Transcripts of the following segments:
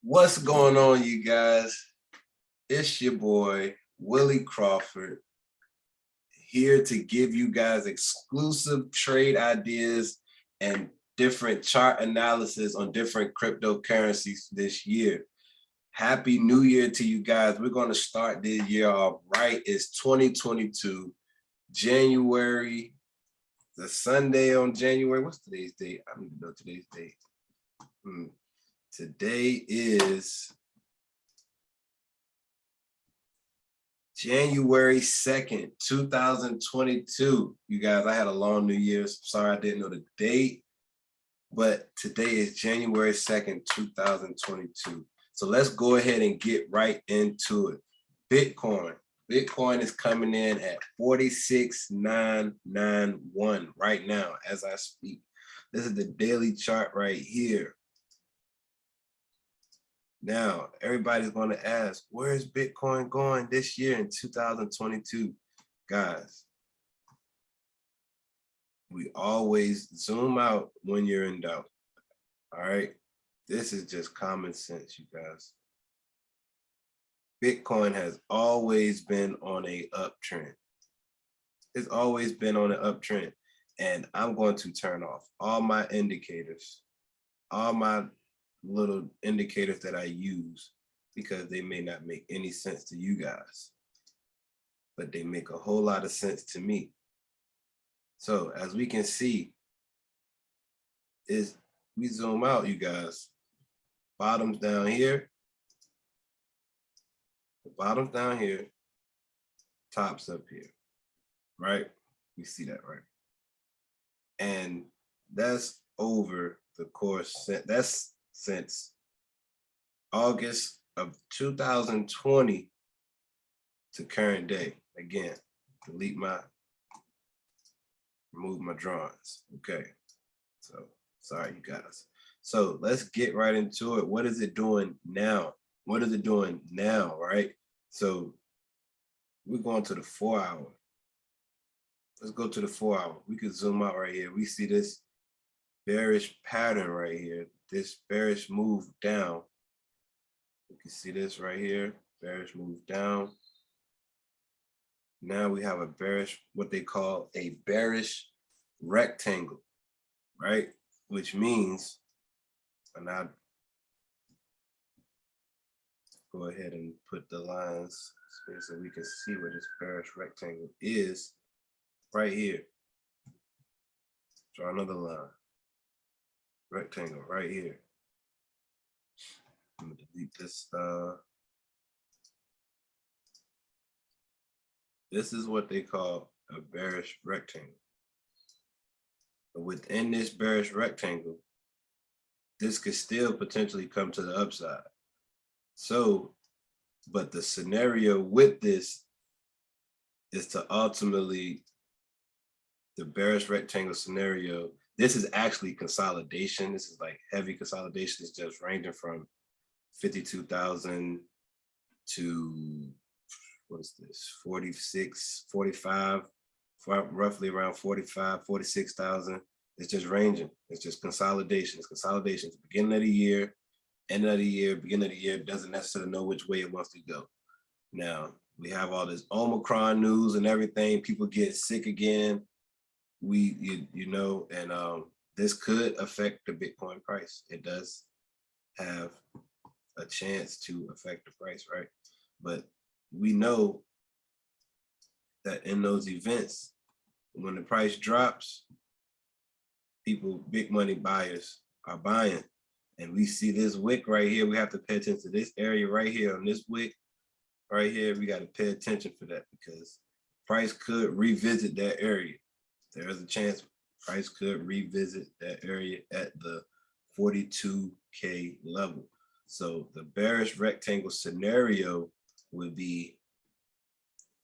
What's going on, you guys? It's your boy, Willie Crawford, here to give you guys exclusive trade ideas and different chart analysis on different cryptocurrencies this year. Happy New Year to you guys. We're going to start this year off right. It's 2022, January, the Sunday on January. What's today's date? I don't even know today's date. Today is January 2nd, 2022. You guys, I had a long New Year's. Sorry I didn't know the date, but today is January 2nd, 2022. So let's go ahead and get right into it. Bitcoin. Bitcoin is coming in at 46,991 right now as I speak. This is the daily chart right here. Now, everybody's going to ask, where's Bitcoin going this year in 2022? Guys, we always zoom out when you're in doubt. All right? This is just common sense, you guys. Bitcoin has always been on an uptrend. It's always been on an uptrend. And I'm going to turn off all my indicators, all my little indicators that I use, because they may not make any sense to you guys, but they make a whole lot of sense to me. So as we can see, is we zoom out, you guys, bottoms down here, the bottoms down here, tops up here, right? We see that, right? And that's over the course, that's since August of 2020 to current day. Again, remove my drawings. Okay, so sorry, you guys. So let's get right into it. What is it doing now? What is it doing now, right? So we're going to the 4 hour. Let's go to the 4 hour. We can zoom out right here. We see this bearish pattern right here. This bearish move down. You can see this right here, bearish move down. Now we have a bearish, what they call a bearish rectangle, right? Which means, and I'll go ahead and put the lines so we can see where this bearish rectangle is right here. Draw another line. Rectangle right here. I'm gonna delete this. This is what they call a bearish rectangle. But within this bearish rectangle, this could still potentially come to the upside. So, but the scenario with this is to ultimately, the bearish rectangle scenario, this is actually consolidation. This is like heavy consolidation. It's just ranging from 52,000 to, what is this, 46, 45, roughly around 45, 46,000. It's just ranging. It's just consolidation. It's consolidation. It's the beginning of the year, end of the year, beginning of the year, doesn't necessarily know which way it wants to go. Now, we have all this Omicron news and everything. People get sick again. You know, and this could affect the Bitcoin price. It does have a chance to affect the price, right? But we know that in those events, when the price drops, people, big money buyers are buying. And we see this wick right here. We have to pay attention to this area right here on this wick right here. We got to pay attention for that, because price could revisit that area. There's a chance price could revisit that area at the 42K level. So the bearish rectangle scenario would be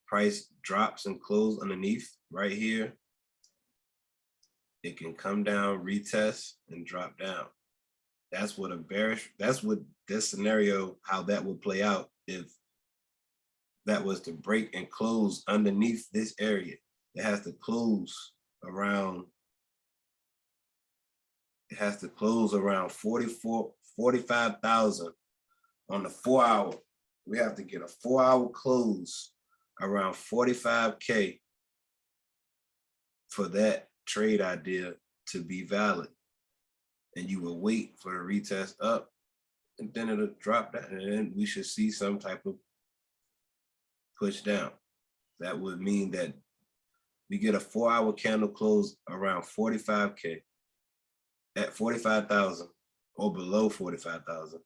price drops and close underneath right here. It can come down, retest, and drop down. That's what that's what this scenario, how that would play out if that was to break and close underneath this area. It has to close around, 45,000 on the 4 hour, we have to get a 4 hour close around 45K for that trade idea to be valid. And you will wait for a retest up, and then it'll drop down, and then we should see some type of push down. That would mean that we get a 4 hour candle close around 45K at 45,000 or below 45,000.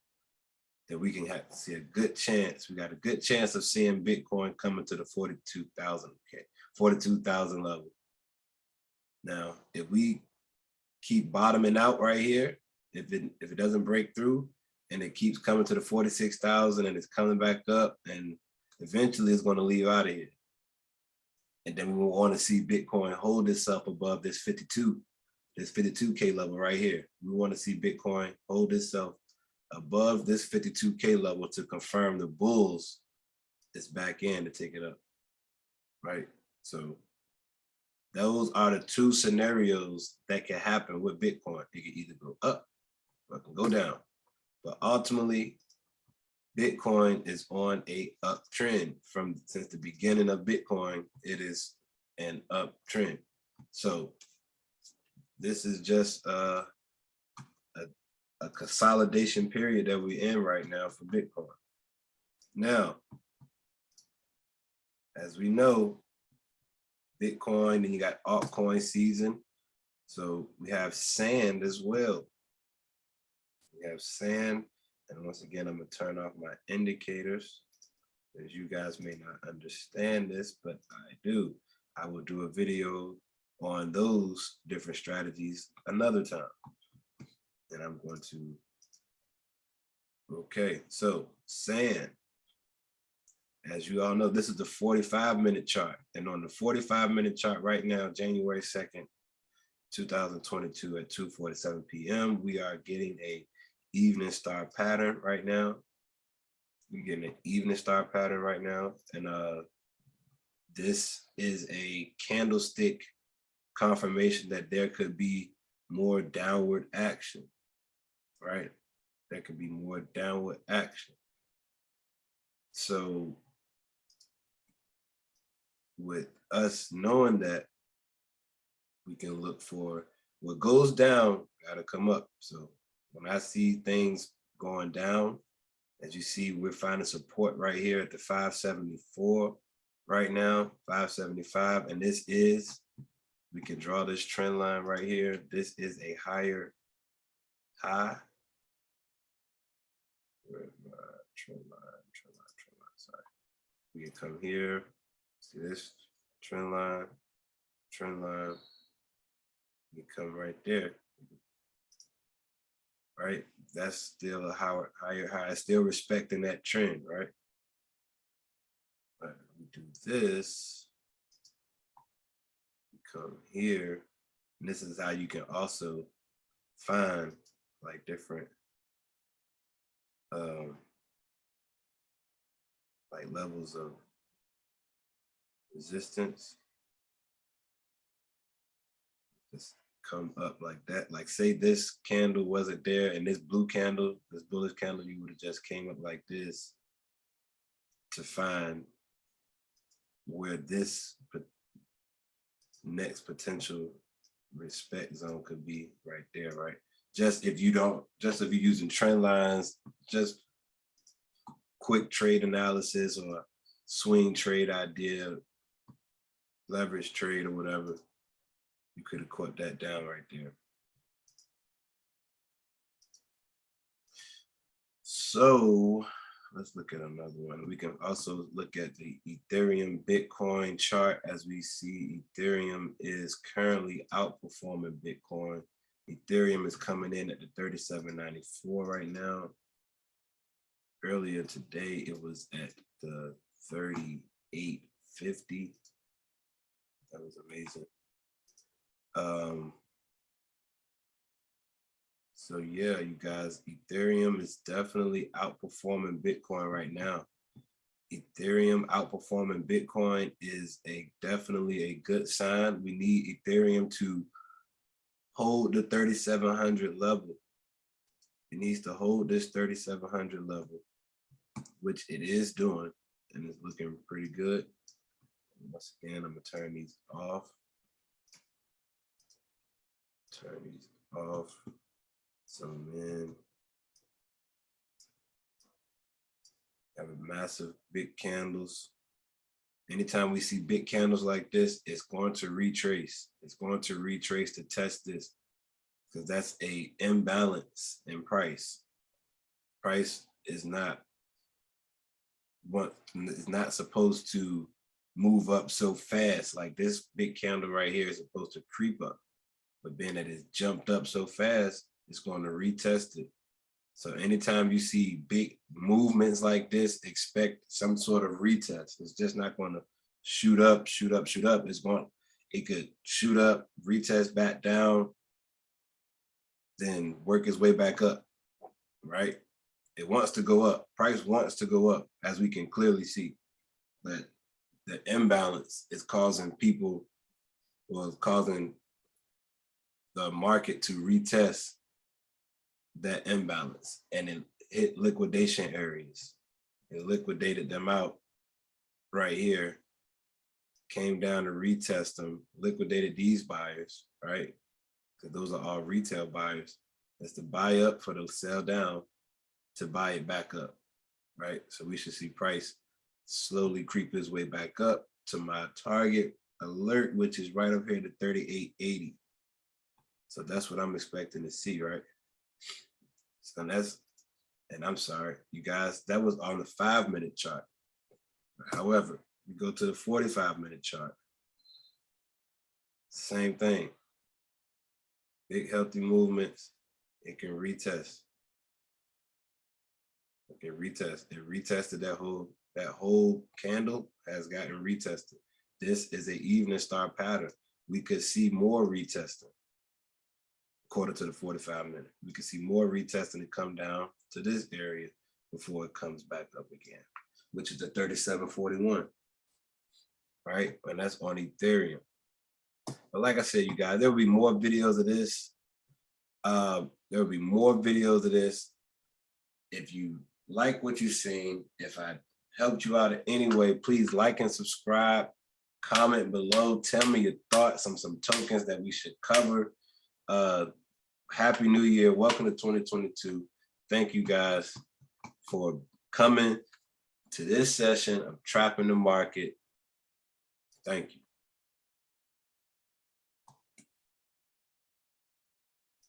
Then we can see a good chance. We got a good chance of seeing Bitcoin coming to the 42,000 level. Now, if we keep bottoming out right here, if it doesn't break through and it keeps coming to the 46,000 and it's coming back up, and eventually it's going to leave out of here. And then we will want to see Bitcoin hold itself above this 52K level right here. We want to see Bitcoin hold itself above this 52K level to confirm the bulls is back in to take it up, right? So those are the two scenarios that can happen with Bitcoin. It can either go up or it can go down. But ultimately, Bitcoin is on a uptrend. Since the beginning of Bitcoin, it is an uptrend. So this is just a consolidation period that we're in right now for Bitcoin. Now, as we know, Bitcoin, and you got altcoin season. So we have sand as well. We have sand. And once again, I'm gonna turn off my indicators, as you guys may not understand this, but I do. I will do a video on those different strategies another time. And I'm going to, okay, so sand. As you all know, this is the 45-minute chart. And on the 45-minute chart right now, January 2nd, 2022 at 2:47 p.m., we are getting a evening star pattern right now. We're getting an evening star pattern right now. And this is a candlestick confirmation that there could be more downward action, right? There could be more downward action. So with us knowing that, we can look for what goes down, gotta come up. So when I see things going down, as you see, we're finding support right here at the 574 right now, 575. And this is, we can draw this trend line right here. This is a higher high. Where's my trend line? Sorry. We can come here, see this trend line. You come right there, right? That's still a higher high, still respecting that trend, right? But we do this, we come here, and this is how you can also find like different like levels of resistance. Just come up like that. Like say this candle wasn't there, and this blue candle, this bullish candle, you would have just came up like this to find where this next potential respect zone could be right there, right? Just if you're using trend lines, just quick trade analysis or swing trade idea, leverage trade or whatever, you could have caught that down right there. So let's look at another one. We can also look at the Ethereum Bitcoin chart. As we see, Ethereum is currently outperforming Bitcoin. Ethereum is coming in at the 37.94 right now. Earlier today, it was at the 38.50. That was amazing. So yeah, you guys, Ethereum is definitely outperforming Bitcoin right now. Ethereum outperforming Bitcoin is definitely a good sign. We need Ethereum to hold the 3,700 level. It needs to hold this 3,700 level. which it is doing, and it's looking pretty good. Once again, I'm gonna turn these off. Turn these off. Zoom in. Have a massive big candles. Anytime we see big candles like this, it's going to retrace. It's going to retrace to test this, because that's a imbalance in price. Price is not supposed to move up so fast. Like this big candle right here is supposed to creep up, but being that it's jumped up so fast, it's going to retest it. So anytime you see big movements like this, expect some sort of retest. It's just not going to shoot up, shoot up, shoot up. It could shoot up, retest back down, then work its way back up, right? It wants to go up. Price wants to go up, as we can clearly see. But the imbalance is causing people, or causing the market to retest that imbalance, and it hit liquidation areas. It liquidated them out right here, came down to retest them, liquidated these buyers, right? Because those are all retail buyers. That's to buy up for the sell down to buy it back up, right? So we should see price slowly creep his way back up to my target alert, which is right up here to 38.80. So that's what I'm expecting to see, right? So and I'm sorry, you guys, that was on the 5-minute chart. However, we go to the 45-minute chart. Same thing. Big healthy movements, it can retest. It can retest. It retested that whole candle has gotten retested. This is an evening star pattern. We could see more retesting. According to the 45-minute, we can see more retesting to come down to this area before it comes back up again, which is the 37.41, right? And that's on Ethereum. But like I said, you guys, there will be more videos of this. There will be more videos of this. If you like what you've seen, if I helped you out in any way, please like and subscribe. Comment below. Tell me your thoughts on some tokens that we should cover. Happy New Year. Welcome to 2022. Thank you guys for coming to this session of Trapping the Market. Thank you.